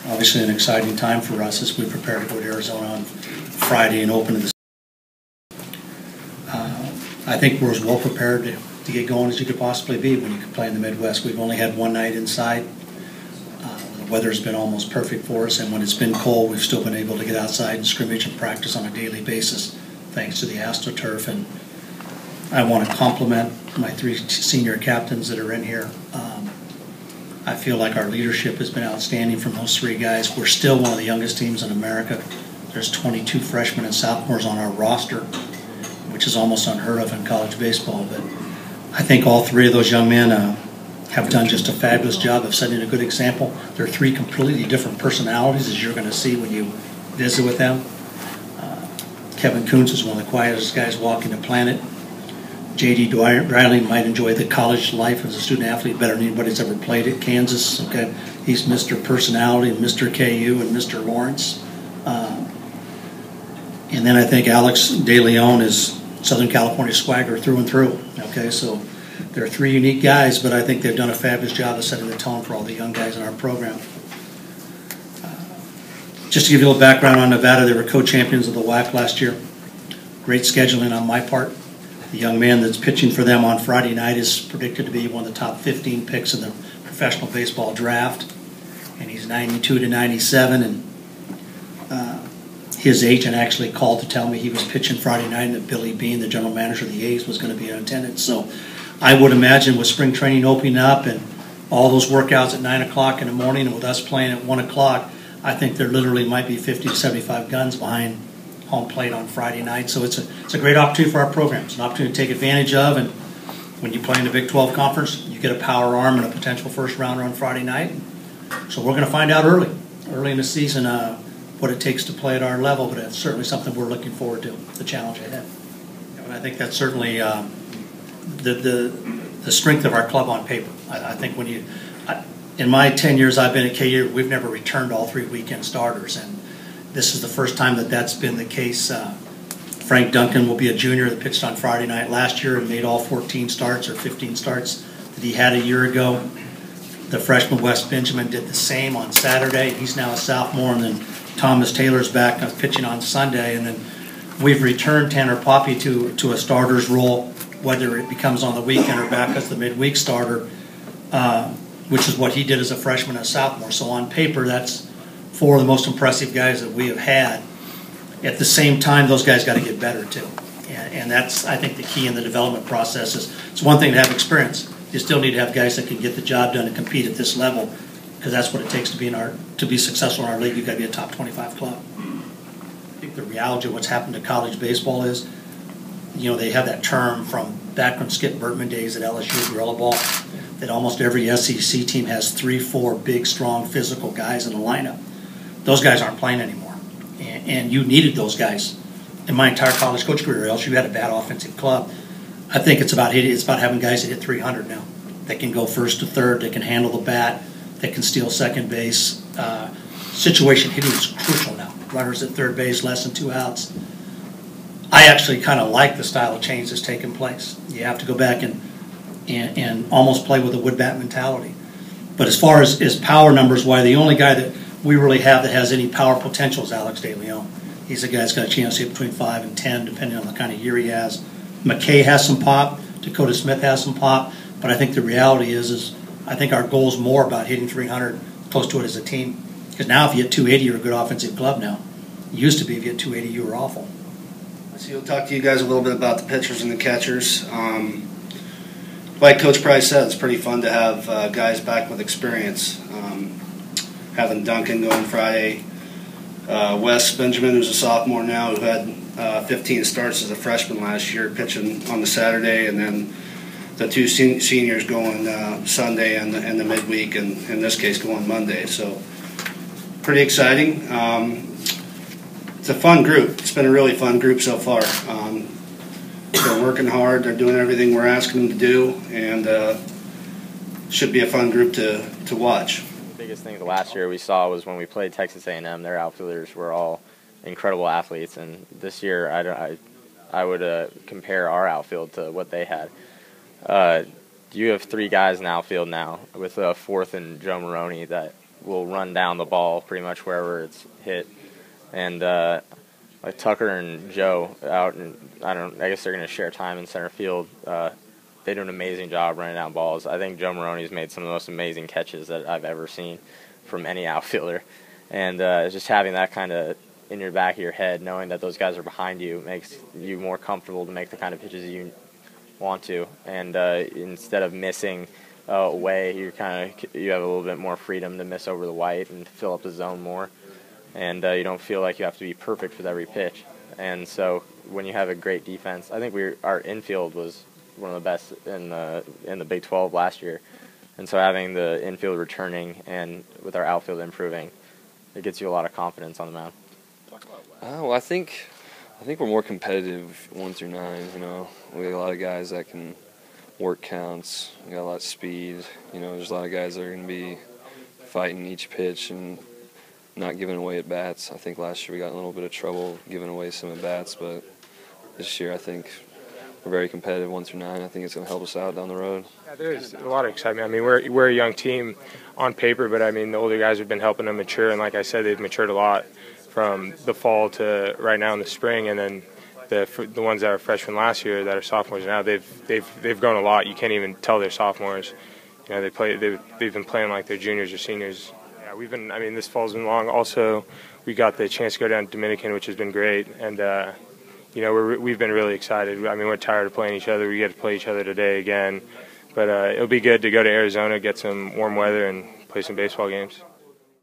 Obviously an exciting time for us as we prepare to go to Arizona on Friday and open to the I think we're as well prepared to get going as you could possibly be when you can play in the Midwest. We've only had one night inside. The weather's been almost perfect for us, and when it's been cold, we've still been able to get outside and scrimmage and practice on a daily basis thanks to the AstroTurf. And I want to compliment my three senior captains that are in here. I feel like our leadership has been outstanding from those three guys. We're still one of the youngest teams in America. There's 22 freshmen and sophomores on our roster, which is almost unheard of in college baseball. But I think all three of those young men have done just a fabulous job of setting a good example. They're three completely different personalities, as you're going to see when you visit with them. Kevin Kuntz is one of the quietest guys walking the planet. J.D. Drelling might enjoy the college life as a student athlete better than anybody's ever played at Kansas. Okay, he's Mr. Personality and Mr. KU and Mr. Lawrence. And then I think Alex DeLeon is Southern California swagger through and through. Okay, so they're three unique guys, but I think they've done a fabulous job of setting the tone for all the young guys in our program. Just to give you a little background on Nevada, they were co-champions of the WAC last year. Great scheduling on my part. The young man that's pitching for them on Friday night is predicted to be one of the top 15 picks in the professional baseball draft, and he's 92 to 97, and his agent actually called to tell me he was pitching Friday night and that Billy Bean, the general manager of the A's, was going to be in attendance. So I would imagine with spring training opening up and all those workouts at 9 o'clock in the morning and with us playing at 1 o'clock, I think there literally might be 50 to 75 guns behind home plate on Friday night. So it's a great opportunity for our program. It's an opportunity to take advantage of, and when you play in the Big 12 Conference, you get a power arm and a potential first rounder on Friday night. So we're going to find out early in the season what it takes to play at our level, but it's certainly something we're looking forward to, the challenge ahead. And I think that's certainly the strength of our club on paper. I think when in my 10 years I've been at KU, we've never returned all three weekend starters, and this is the first time that that's been the case. Frank Duncan will be a junior that pitched on Friday night last year and made all 14 starts or 15 starts that he had a year ago. The freshman Wes Benjamin did the same on Saturday. He's now a sophomore, and then Thomas Taylor's back pitching on Sunday, and then we've returned Tanner Poppy to a starter's role, whether it becomes on the weekend or back as the midweek starter, which is what he did as a freshman and a sophomore. So on paper, that's four of the most impressive guys that we have had. At the same time, those guys got to get better too, and that's, I think, the key in the development process. It's one thing to have experience. You still need to have guys that can get the job done and compete at this level, because that's what it takes to be successful in our league. You've got to be a top 25 club. I think the reality of what's happened to college baseball is, they have that term from back when Skip Bertman days at LSU, gorilla ball, that almost every SEC team has 3-4 big, strong, physical guys in the lineup. Those guys aren't playing anymore, and you needed those guys in my entire college coach career, or else you had a bad offensive club. I think it's about having guys that hit 300 now. They can go first to third, they can handle the bat, they can steal second base. Situation hitting is crucial now. Runners at third base, less than 2 outs. I actually kind of like the style of change that's taken place. You have to go back and almost play with a wood bat mentality. But as far as power numbers, the only guy that we really have that has any power potential is Alex DeLeon. He's a guy that's got a chance to hit between 5 and 10, depending on the kind of year he has. McKay has some pop. Dakota Smith has some pop. But I think the reality is I think our goal is more about hitting 300, close to it as a team. Because now if you hit 280, you're a good offensive club now. It used to be if you hit 280, you were awful. So we'll talk to you guys a little bit about the pitchers and the catchers. Like Coach Price said, it's pretty fun to have guys back with experience. Having Duncan going Friday, Wes Benjamin, who's a sophomore now, who had 15 starts as a freshman last year, pitching on the Saturday, and then the two seniors going Sunday and the midweek, and in this case going Monday. So pretty exciting. It's a fun group. It's been a really fun group so far. They're working hard. They're doing everything we're asking them to do, and should be a fun group to watch. The biggest thing the last year we saw was when we played Texas A&M. Their outfielders were all incredible athletes, and this year I would compare our outfield to what they had. You have 3 guys in outfield now, with a 4th in Joe Maroney that will run down the ball pretty much wherever it's hit. And like Tucker and Joe out, and I guess they're going to share time in center field. They do an amazing job running down balls. I think Joe Maroney's made some of the most amazing catches that I've ever seen from any outfielder. And just having that kind of in your back of your head, knowing that those guys are behind you, makes you more comfortable to make the kind of pitches you want to. And instead of missing away, you have a little bit more freedom to miss over the white and fill up the zone more. And you don't feel like you have to be perfect with every pitch. And so when you have a great defense, I think our infield was one of the best in the Big 12 last year. And so having the infield returning and with our outfield improving, it gets you a lot of confidence on the mound. Well, I think we're more competitive 1 through 9. You know, we got a lot of guys that can work counts. We got a lot of speed. You know, there's a lot of guys that are going to be fighting each pitch and not giving away at bats. I think last year we got in a little bit of trouble giving away some at bats, but this year I think we're very competitive 1 through 9. I think it's going to help us out down the road. Yeah, there's a lot of excitement. I mean, we're a young team on paper, but I mean the older guys have been helping them mature, and like I said, they've matured a lot from the fall to right now in the spring, and then the ones that are freshmen last year that are sophomores now, they've grown a lot. You can't even tell they're sophomores. You know, they've been playing like they're juniors or seniors. Yeah, I mean, this fall's been long. Also, we got the chance to go down to Dominican, which has been great, and you know, we've been really excited. I mean, we're tired of playing each other. We get to play each other today again, but it'll be good to go to Arizona, get some warm weather, and play some baseball games.